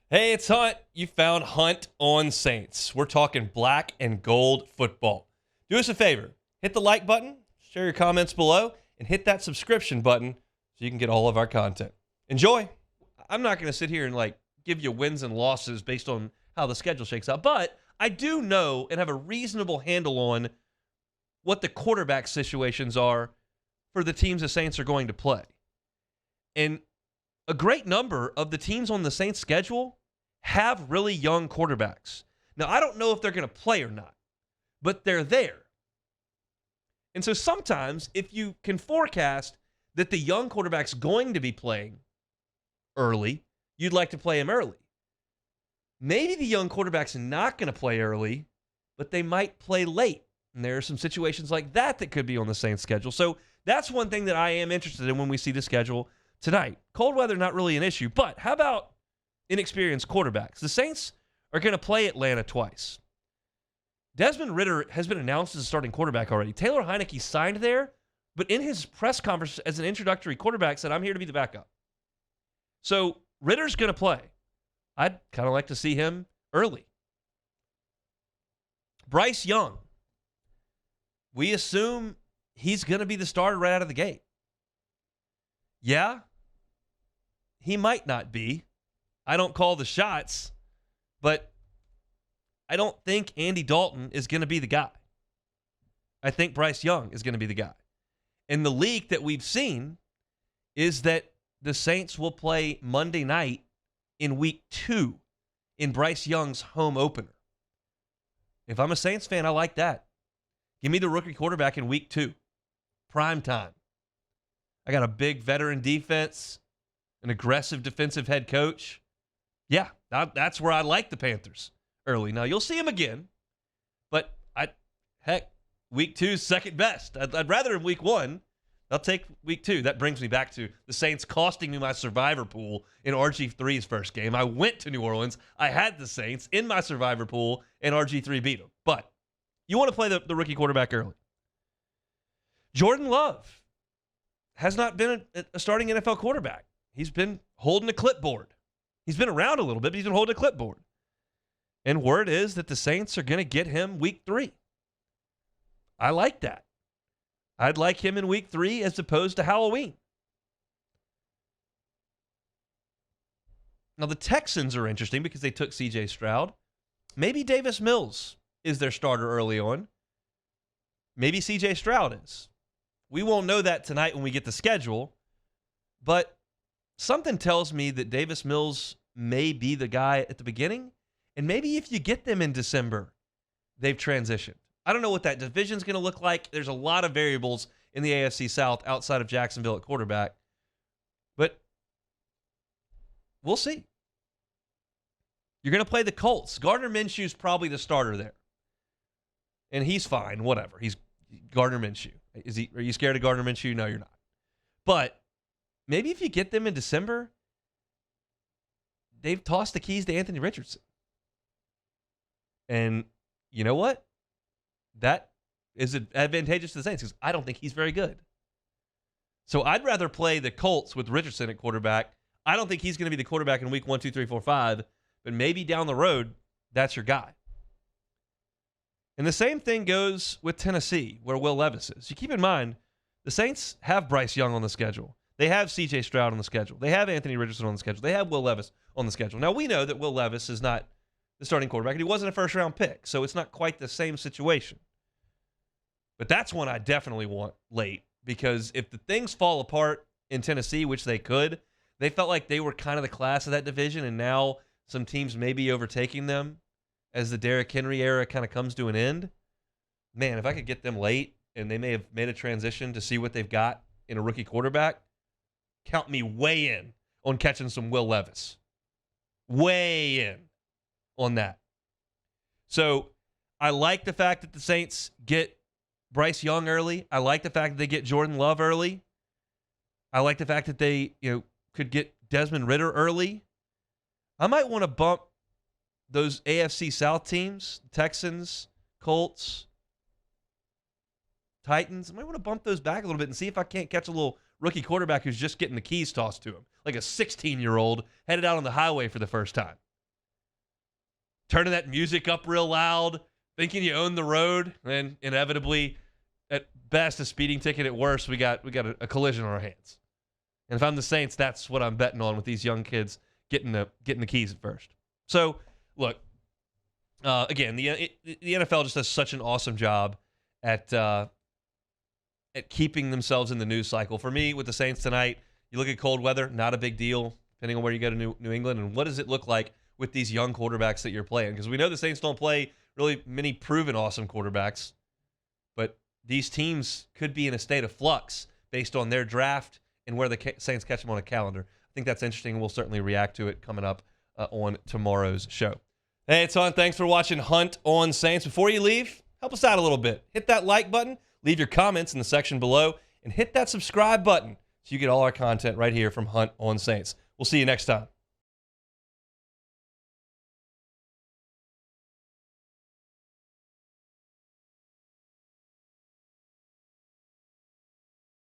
Hey, it's Hunt. You found Hunt on Saints. We're talking black and gold football. Do us a favor. Hit the like button, share your comments below, and hit that subscription button so you can get all of our content. Enjoy. I'm not going to sit here and give you wins and losses based on how the schedule shakes out, but I do know and have a reasonable handle on what the quarterback situations are for the teams the Saints are going to play. And a great number of the teams on the Saints schedule have really young quarterbacks. Now, I don't know if they're going to play or not, but they're there. And so sometimes if you can forecast that the young quarterback's going to be playing early, you'd like to play him early. Maybe the young quarterback's not going to play early, but they might play late. And there are some situations like that that could be on the Saints schedule. So that's one thing that I am interested in when we see the schedule tonight. Cold weather, not really an issue, but how about inexperienced quarterbacks? The Saints are going to play Atlanta twice. Desmond Ridder has been announced as a starting quarterback already. Taylor Heineke signed there, but in his press conference as an introductory quarterback said, I'm here to be the backup. So Ridder's going to play. I'd kind of like to see him early. Bryce Young, we assume he's going to be the starter right out of the gate. Yeah, he might not be. I don't call the shots, but I don't think Andy Dalton is going to be the guy. I think Bryce Young is going to be the guy. And the leak that we've seen is that the Saints will play Monday night in week 2 in Bryce Young's home opener. If I'm a Saints fan, I like that. Give me the rookie quarterback in week 2. Prime time. I got a big veteran defense, an aggressive defensive head coach. Yeah, that's where I like the Panthers early. Now, you'll see them again, but week 2's second best. I'd rather in week 1. I'll take week 2. That brings me back to the Saints costing me my survivor pool in RG3's first game. I went to New Orleans. I had the Saints in my survivor pool, and RG3 beat them. But you want to play the rookie quarterback early. Jordan Love has not been a starting NFL quarterback. He's been holding a clipboard. He's been around a little bit, but he's been holding a clipboard. And word is that the Saints are going to get him week 3. I like that. I'd like him in week 3 as opposed to Halloween. Now, the Texans are interesting because they took C.J. Stroud. Maybe Davis Mills is their starter early on. Maybe C.J. Stroud is. We won't know that tonight when we get the schedule, but something tells me that Davis Mills may be the guy at the beginning, and maybe if you get them in December, they've transitioned. I don't know what that division's going to look like. There's a lot of variables in the AFC South outside of Jacksonville at quarterback, but we'll see. You're going to play the Colts. Gardner Minshew's probably the starter there, and he's fine, whatever. He's Gardner Minshew. Are you scared of Gardner Minshew? No, you're not. But maybe if you get them in December, they've tossed the keys to Anthony Richardson. And you know what? That is advantageous to the Saints because I don't think he's very good. So I'd rather play the Colts with Richardson at quarterback. I don't think he's going to be the quarterback in week 1, 2, 3, 4, 5, but maybe down the road, that's your guy. And the same thing goes with Tennessee, where Will Levis is. You keep in mind, the Saints have Bryce Young on the schedule. They have C.J. Stroud on the schedule. They have Anthony Richardson on the schedule. They have Will Levis on the schedule. Now, we know that Will Levis is not the starting quarterback, and he wasn't a first-round pick, so it's not quite the same situation. But that's one I definitely want late, because if the things fall apart in Tennessee, which they could, they felt like they were kind of the class of that division, and now some teams may be overtaking them as the Derrick Henry era kind of comes to an end. Man, if I could get them late and they may have made a transition to see what they've got in a rookie quarterback, count me way in on catching some Will Levis. Way in on that. So I like the fact that the Saints get Bryce Young early. I like the fact that they get Jordan Love early. I like the fact that they could get Desmond Ridder early. I might want to bump those AFC South teams, Texans, Colts, Titans. I might want to bump those back a little bit and see if I can't catch a little rookie quarterback who's just getting the keys tossed to him, like a 16-year-old headed out on the highway for the first time. turning that music up real loud, thinking you own the road, and inevitably, at best, a speeding ticket. At worst, we got a collision on our hands. And if I'm the Saints, that's what I'm betting on with these young kids getting the keys at first. So, look, again, the NFL just does such an awesome job at keeping themselves in the news cycle. For me, with the Saints tonight, you look at cold weather, not a big deal, depending on where you go to New England. And what does it look like with these young quarterbacks that you're playing? Because we know the Saints don't play really many proven awesome quarterbacks, but these teams could be in a state of flux based on their draft and where the Saints catch them on a calendar. I think that's interesting, and we'll certainly react to it coming up on tomorrow's show. Hey, it's on. Thanks for watching Hunt on Saints. Before you leave, help us out a little bit. Hit that like button, leave your comments in the section below, and hit that subscribe button so you get all our content right here from Hunt on Saints. We'll see you next time.